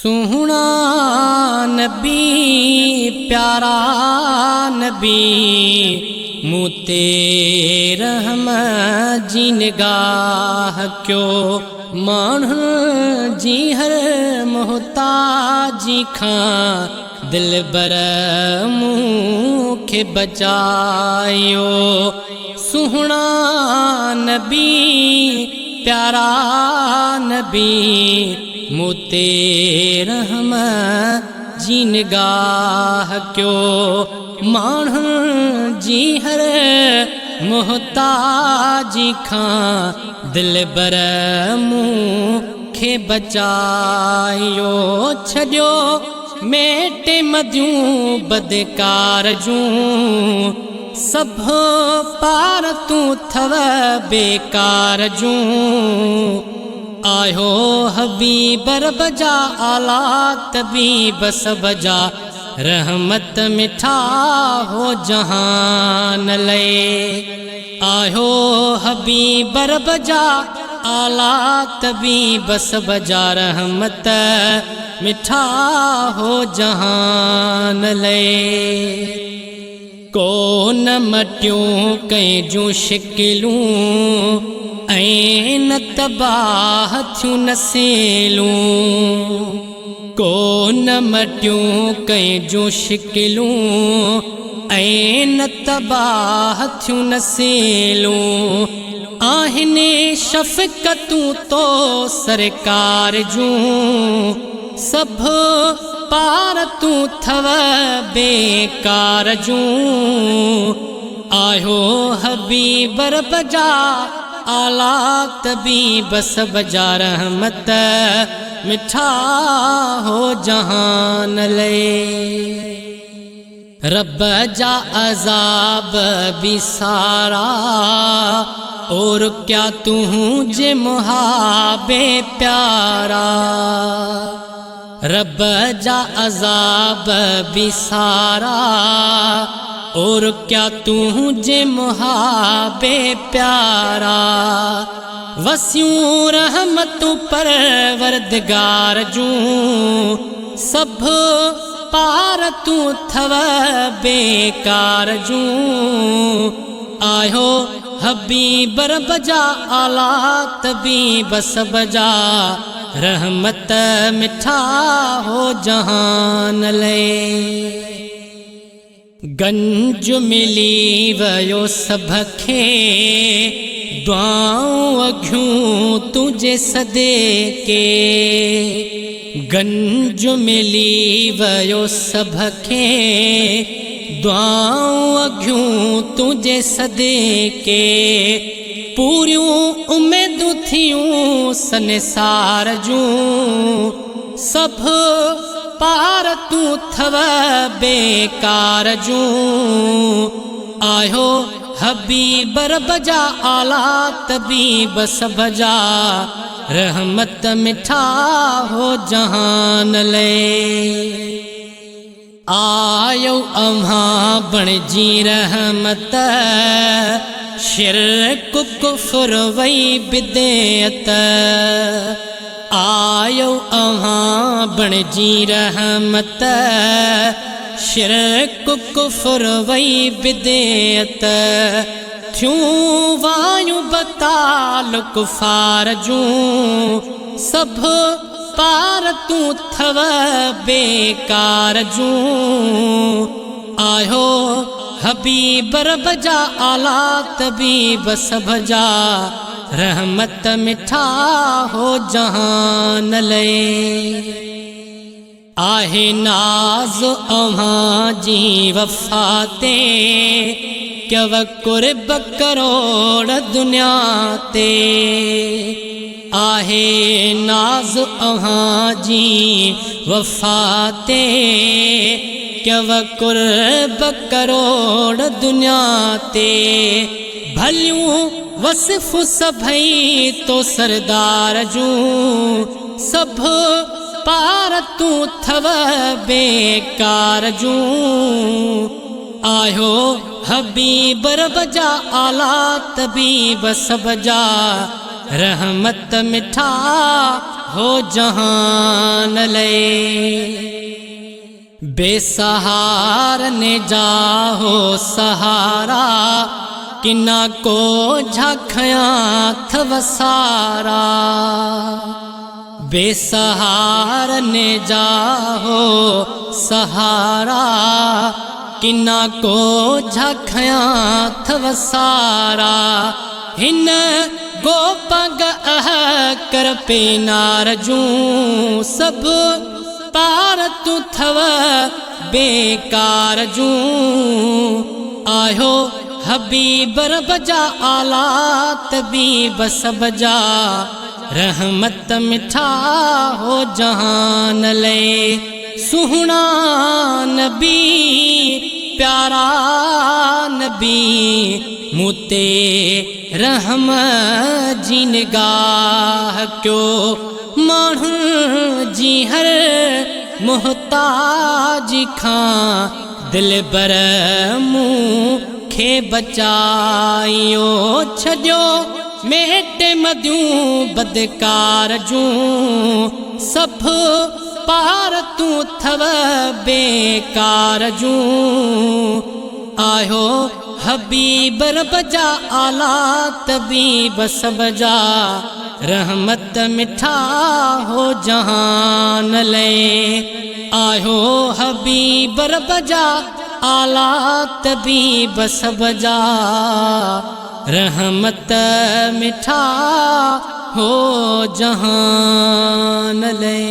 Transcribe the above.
सुहना नबी प्यारा नबी मुते रहम जी निगाह क्यों माण्ह जी हर मोहताजी खां दिल बर मूंखे बचायो। सुहना नबी प्यारा नबी मुते रहम जी निगाह क्यों माण्ह जी हर मोहताजी खां दिल बर मूंखे बचायो। छॾियो मेटे मदियूं बदकार जूं सभु पार तूं थव बेकार जूं। आयो हबीब रब जा आला तबीब सब जा रहमत मिठा हो जहान लए। आयो हबीब रब जा आला तबीब सब जा रहमत मिठा हो जहान लए। को न मटियूं कंहिं जूं शिकिलूं ऐं न तबाह थियूं नसेलूं। को न मटियूं कंहिं जूं शिकिलूं ऐं न तबाह थियूं नसेलूं। आहिनि शफ़क़तूं तो सरकार जूं सभु पार तूं थव बेकार जूं। आयो हबीब रब जा आला तबीब सब जा रहमत मिठा हो जहान लए। रब जा अज़ाब भी सारा और क्या तू जे मुहाबे प्यारा। रब जा अज़ाब भी सारा और क्या तू जे मुहाबे प्यारा। वसियूं रहमतूं परवरदिगार जूं सभु पार तूं थव बेकार जूं। आयो हबीब रब जा आला तबीब सब जा रहमत मिठा हो जहान लए। गंज मिली वयो सभखे दुआऊं अघियूं तुझे सदेके। गंज मिली वयो सभखे दुआऊं अघियूं तुझे सदेके। पूरियूं उमेदूं थियूं संसार जूं सभु पार तूं थव बेकार जूं। आयो हबीब रब जा आला तबीब सब जा रहमत मिठा हो जहान लए। आयो अव्हां बणिजी रहमत शिरक कुफ्र वई बिदअत। आयो अव्हां बणिजी रहमत शिरक कुफ्र वई बिदअत। थियूं वायूं बताल कुफार जूं सभु पार तूं थव बेकार जूं। आयो हबीब रब जा आला तबीब सब जा रहमत मिठा हो जहान लए। आहे नाज़ अव्हां जी वफ़ा ते क्यव कुर्ब करोड़ दुनिया ते। आहे नाज़ अव्हां जी वफ़ा ते क्यव कुर्ब करोड़ दुनिया ते। भलियूं वसिफ़ सभई तो सरदार जूं सभु पार तूं थव बेकार जूं। आयो हबीब रब जा आला तबीब सब जा रहमत मिठा हो जहान ले। बेसहार ने जा हो सहारा किन्ना को झखया थवसारा। बेसहार ने जा हो सहारा किन्ना को झखया थवसारा। हिन गोपग कर पेनार जूं सब पार तू थव बेकार जूं। आयो हबीब रब जा आला तबीब सब जा रहमत मिठा हो जहान ले। सुहना नबी प्यारा नबी मुते रहम जी निगाह क्यों माण्हू जी हर मोहताज खां दिल बर मुँह खे बचायो छॾियो मेट मदियूं बदकार जूं सब पार तू थव बेकार जूं। आयो हबीब रब जा आला तबीब सब जा रहमत मिठा हो जहान ले। आयो हबीब रब जा आला तबीब सब जा रहमत मिठा हो जहान ले।